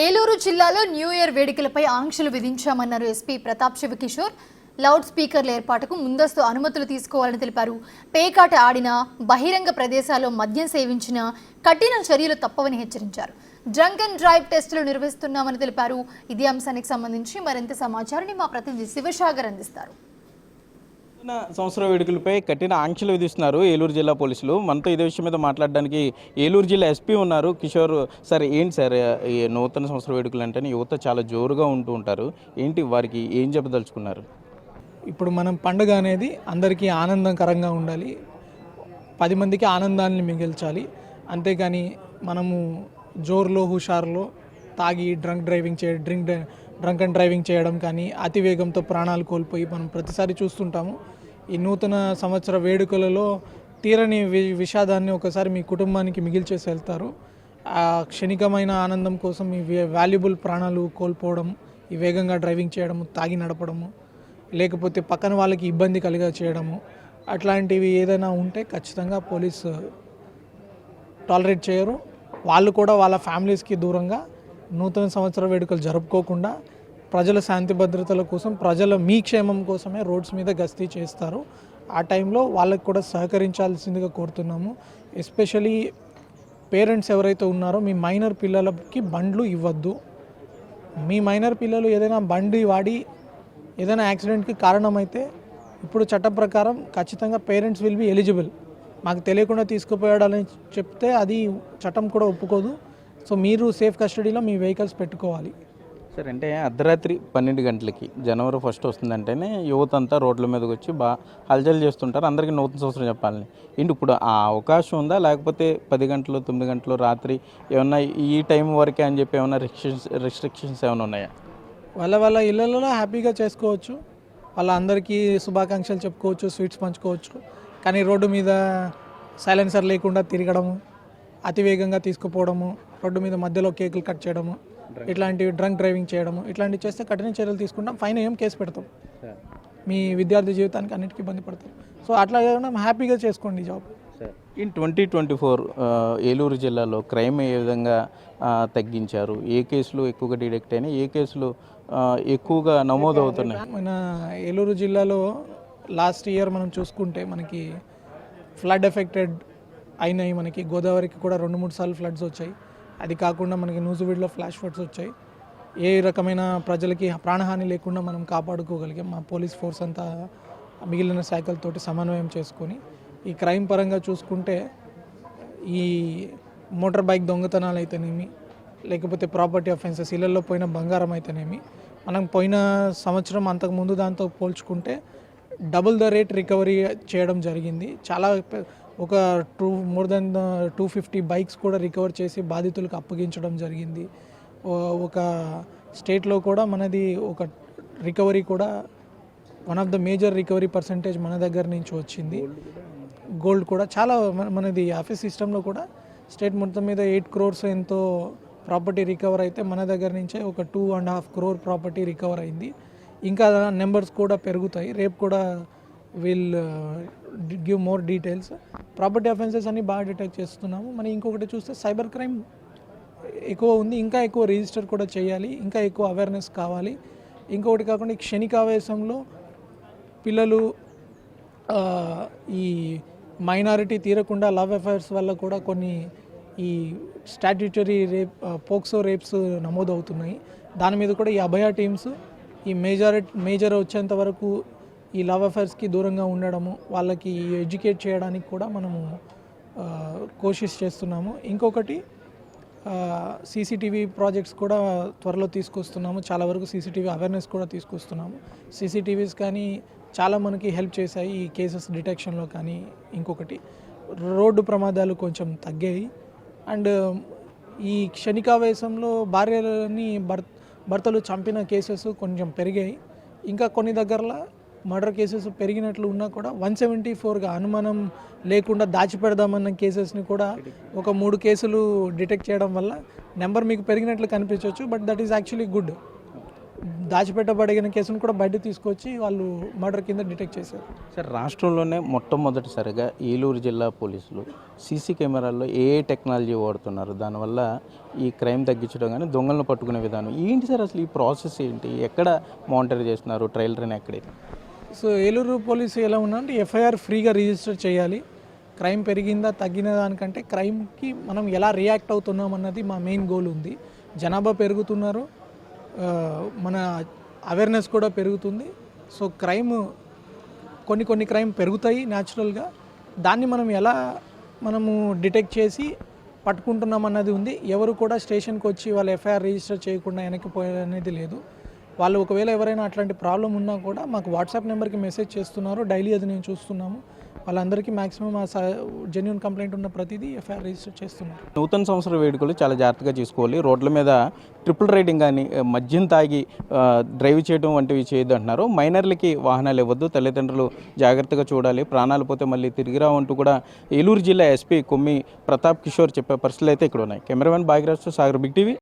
ఏలూరు జిల్లాలో new year వేడుకలపై ఆంక్షలు విధించామన్నారు SP Pratap Shiva Kishore. Loud స్పీకర్ల ఏర్పాటుకు ముందస్తు అనుమతులు తీసుకోవాలని తెలిపారు. పేకాట ఆడిన, బహిరంగ ప్రదేశాల్లో మద్యం సేవించిన కఠిన చర్యలు తప్పవని హెచ్చరించారు. డ్రంక్ అండ్ డ్రైవ్ టెస్టులు నిర్వహిస్తున్నామని తెలిపారు. ఇదే అంశానికి సంబంధించి మరింత సమాచారాన్ని మా ప్రతినిధి శివసాగర్ అందిస్తారు. సంవత్సర వేడుకలపై కఠిన ఆంక్షలు విధిస్తున్నారు ఏలూరు జిల్లా పోలీసులు. మనతో ఇదే విషయం మీద మాట్లాడడానికి ఏలూరు జిల్లా ఎస్పీ ఉన్నారు, కిషోర్ సార్. ఏంటి సార్, ఈ నూతన సంవత్సర వేడుకలు అంటేనే యువత చాలా జోరుగా ఉంటూ ఉంటారు, ఏంటి వారికి ఏం చెప్పదలుచుకున్నారు? ఇప్పుడు మనం పండుగ అనేది అందరికీ ఆనందకరంగా ఉండాలి, 10 మందికి ఆనందాన్ని మిగిల్చాలి. అంతేగాని మనము జోరులో హుషారులో తాగి డ్రంక్ అండ్ డ్రైవింగ్ చేయడం కానీ, అతి వేగంతో ప్రాణాలు కోల్పోయి మనం ప్రతిసారి చూస్తుంటాము. ఈ నూతన సంవత్సర వేడుకలలో తీరని విషాదాన్ని ఒకసారి మీ కుటుంబానికి మిగిల్చేసి వెళ్తారు. ఆ క్షణికమైన ఆనందం కోసం ఈ వాల్యుబుల్ ప్రాణాలు కోల్పోవడం, ఈ వేగంగా డ్రైవింగ్ చేయడము, తాగి నడపడము, లేకపోతే పక్కన వాళ్ళకి ఇబ్బంది కలిగా చేయడము, అట్లాంటివి ఏదైనా ఉంటే ఖచ్చితంగా పోలీసు టాలరేట్ చేయరు. వాళ్ళు కూడా వాళ్ళ ఫ్యామిలీస్కి దూరంగా నూతన సంవత్సర వేడుకలు జరుపుకోకుండా ప్రజల శాంతి భద్రతల కోసం, ప్రజల మీ క్షేమం కోసమే రోడ్స్ మీద గస్తీ చేస్తారు. ఆ టైంలో వాళ్ళకి కూడా సహకరించాల్సిందిగా కోరుతున్నాము. ఎస్పెషలీ పేరెంట్స్ ఎవరైతే ఉన్నారో మీ మైనర్ పిల్లలకి బండ్లు ఇవ్వద్దు. మీ మైనర్ పిల్లలు ఏదైనా బండి వాడి ఏదైనా యాక్సిడెంట్కి కారణమైతే ఇప్పుడు చట్టం ప్రకారం ఖచ్చితంగా పేరెంట్స్ విల్ బి ఎలిజిబుల్. మాకు తెలియకుండా తీసుకుపోయాడని చెప్తే అది చట్టం కూడా ఒప్పుకోదు. సో మీరు సేఫ్ కస్టడీలో మీ వెహికల్స్ పెట్టుకోవాలి. సార్, అంటే అర్ధరాత్రి 12 గంటలకి జనవరి 1 వస్తుందంటేనే యువత అంతా రోడ్ల మీదకి వచ్చి హల్చల్ చేస్తుంటారు, అందరికీ నూతన సంవత్సరం చెప్పాలని. ఏంటి ఇప్పుడు ఆ అవకాశం ఉందా, లేకపోతే 10 గంటలు 9 గంటలు రాత్రి ఏమన్నా ఈ టైం వరకే అని చెప్పి ఏమన్నా రిస్ట్రిక్షన్స్ ఏమైనా ఉన్నాయా? వాళ్ళ ఇళ్ళల్లో హ్యాపీగా చేసుకోవచ్చు, వాళ్ళ అందరికీ శుభాకాంక్షలు చెప్పుకోవచ్చు, స్వీట్స్ పంచుకోవచ్చు. కానీ రోడ్డు మీద సైలెన్సర్ లేకుండా తిరగడము, అతి వేగంగా తీసుకుపోవడము, రోడ్డు మీద మధ్యలో కేకులు కట్ చేయడము, ఇట్లాంటివి డ్రంక్ డ్రైవింగ్ చేయడము, ఇట్లాంటివి చేస్తే కఠిన చర్యలు తీసుకుంటాం, ఫైన్ ఏం కేసు పెడతాం, మీ విద్యార్థి జీవితానికి అన్నిటికీ ఇబ్బంది పడతాం. సో అట్లా హ్యాపీగా చేసుకోండి జాబ్. ఇన్ 2024 ఏలూరు జిల్లాలో క్రైమ్ ఏ విధంగా తగ్గించారు? ఏ కేసులు ఎక్కువగా డిటెక్ట్ అయినాయి, ఏ కేసులు ఎక్కువగా నమోదు అవుతున్నాయి? మన ఏలూరు జిల్లాలో లాస్ట్ ఇయర్ మనం చూసుకుంటే మనకి ఫ్లడ్ ఎఫెక్టెడ్ అయినాయి. మనకి గోదావరికి కూడా 2-3 సార్లు ఫ్లడ్స్ వచ్చాయి. అది కాకుండా మనకి నూజివీడులో ఫ్లాష్ ఫ్లడ్స్ వచ్చాయి. ఏ రకమైన ప్రజలకి ప్రాణహాని లేకుండా మనం కాపాడుకోగలిగాం. మా పోలీస్ ఫోర్స్ అంతా మిగిలిన శాఖలతోటి సమన్వయం చేసుకొని ఈ క్రైమ్ పరంగా చూసుకుంటే ఈ మోటార్ బైక్ దొంగతనాలు అయితేనేమి, లేకపోతే ప్రాపర్టీ అఫెన్సెస్, ఇళ్లలో పోయిన బంగారం అయితేనేమి, మనం పోయిన సంవత్సరం అంతకుముందు దాంతో పోల్చుకుంటే డబుల్ ద రేట్ రికవరీ చేయడం జరిగింది. చాలా ఒక మోర్ దెన్ 250 బైక్స్ కూడా రికవర్ చేసి బాధితులకు అప్పగించడం జరిగింది. ఒక స్టేట్లో కూడా మనది ఒక రికవరీ కూడా one of the major recovery percentage మన దగ్గర నుంచి వచ్చింది. గోల్డ్ కూడా చాలా మనది ఆఫీస్ సిస్టంలో కూడా స్టేట్ మొత్తం మీద 8 crores ఎంతో ప్రాపర్టీ రికవర్ అయితే మన దగ్గర నుంచే ఒక 2.5 crore ప్రాపర్టీ రికవర్ అయింది. ఇంకా నెంబర్స్ కూడా పెరుగుతాయి. రేపు కూడా will give more details. Property offences అన్ని బాగా డిటెక్ట్ చేస్తున్నాము. మరి ఇంకొకటి చూస్తే సైబర్ క్రైమ్ ఎక్కువ ఉంది, ఇంకా ఎక్కువ రిజిస్టర్ కూడా చేయాలి, ఇంకా ఎక్కువ అవేర్నెస్ కావాలి. ఇంకొకటి కాకుండా ఈ క్షణికావేశంలో పిల్లలు ఈ మైనారిటీ తీరకుండా లవ్ అఫైర్స్ వల్ల కూడా కొన్ని ఈ స్టాట్యూటరీ పోక్సో రేప్స్ నమోదు అవుతున్నాయి. దాని మీద కూడా ఈ అభయ టీమ్స్ ఈ మేజర్ వచ్చేంత వరకు ఈ లవ్ అఫైర్స్కి దూరంగా ఉండడము, వాళ్ళకి ఎడ్యుకేట్ చేయడానికి కూడా మనము కోషిష్ చేస్తున్నాము. ఇంకొకటి సీసీటీవీ ప్రాజెక్ట్స్ కూడా త్వరలో తీసుకొస్తున్నాము. చాలా వరకు సీసీటీవీ అవేర్నెస్ కూడా తీసుకొస్తున్నాము. సీసీటీవీస్ కానీ చాలా మనకి హెల్ప్ చేశాయి ఈ కేసెస్ డిటెక్షన్లో. కానీ ఇంకొకటి రోడ్డు ప్రమాదాలు కొంచెం తగ్గాయి. అండ్ ఈ క్షణికావేశంలో భార్యలని భర్తలు చంపిన కేసెస్ కొంచెం పెరిగాయి. ఇంకా కొన్ని దగ్గరలో మర్డర్ కేసెస్ పెరిగినట్లు ఉన్నా కూడా 174గా అనుమానం లేకుండా దాచిపెడదామన్న కేసెస్ని కూడా ఒక 3 కేసులు డిటెక్ట్ చేయడం వల్ల నెంబర్ మీకు పెరిగినట్లు కనిపించవచ్చు. But that is actually good. దాచిపెట్టబడిన కేసును కూడా బయట తీసుకొచ్చి వాళ్ళు మర్డర్ కింద డిటెక్ట్ చేశారు. సార్ రాష్ట్రంలోనే మొట్టమొదటిసారిగా ఏలూరు జిల్లా పోలీసులు సీసీ కెమెరాల్లో ఏ టెక్నాలజీ వాడుతున్నారు, దానివల్ల ఈ క్రైమ్ తగ్గించడం కానీ దొంగలను పట్టుకునే విధానం ఏంటి సార్, అసలు ఈ ప్రాసెస్ ఏంటి, ఎక్కడ మానిటర్ చేస్తున్నారు, ట్రయల్ రన్ ఎక్కడే? సో ఏలూరు పోలీసు ఎలా ఉన్నారంటే ఎఫ్ఐఆర్ ఫ్రీగా రిజిస్టర్ చేయాలి. క్రైమ్ పెరిగిందా తగ్గిన దానికంటే క్రైమ్కి మనం ఎలా రియాక్ట్ అవుతున్నాం అన్నది మా మెయిన్ గోల్ ఉంది. జనాభా పెరుగుతున్నారు, మన అవేర్నెస్ కూడా పెరుగుతుంది. సో కొన్ని క్రైమ్ పెరుగుతాయి న్యాచురల్గా, దాన్ని మనం ఎలా మనము డిటెక్ట్ చేసి పట్టుకుంటున్నాం అన్నది ఉంది. ఎవరు కూడా స్టేషన్కి వచ్చి వాళ్ళు ఎఫ్ఐఆర్ రిజిస్టర్ చేయకుండా వెనక్కిపోయేది లేదు. వాళ్ళు ఒకవేళ ఎవరైనా అట్లాంటి ప్రాబ్లం ఉన్నా కూడా మాకు వాట్సాప్ నెంబర్కి మెసేజ్ చేస్తున్నారు, డైలీ అది నేను చూస్తున్నాము. వాళ్ళందరికీ మ్యాక్సిమం జెన్యూన్ కంప్లైంట్ ఉన్న ప్రతిదీ ఎఫ్ఐఆర్ రిజిస్టర్ చేస్తున్నారు. నూతన సంవత్సర వేడుకలు చాలా జాగ్రత్తగా చేసుకోవాలి, రోడ్ల మీద ట్రిపుల్ రైడింగ్ కానీ మద్యం తాగి డ్రైవ్ చేయడం వంటివి చేయొద్దు అంటున్నారు. మైనర్లకి వాహనాలు ఇవ్వద్దు, తల్లిదండ్రులు జాగ్రత్తగా చూడాలి, ప్రాణాలు పోతే మళ్ళీ తిరిగి రావంటూ కూడా ఏలూరు జిల్లా ఎస్పీ కొమ్మి ప్రతాప్ కిషోర్ చెప్పే పరిస్థితులు అయితే ఇక్కడ ఉన్నాయి. Cameraman Bhagyaraj Sagar, Big TV.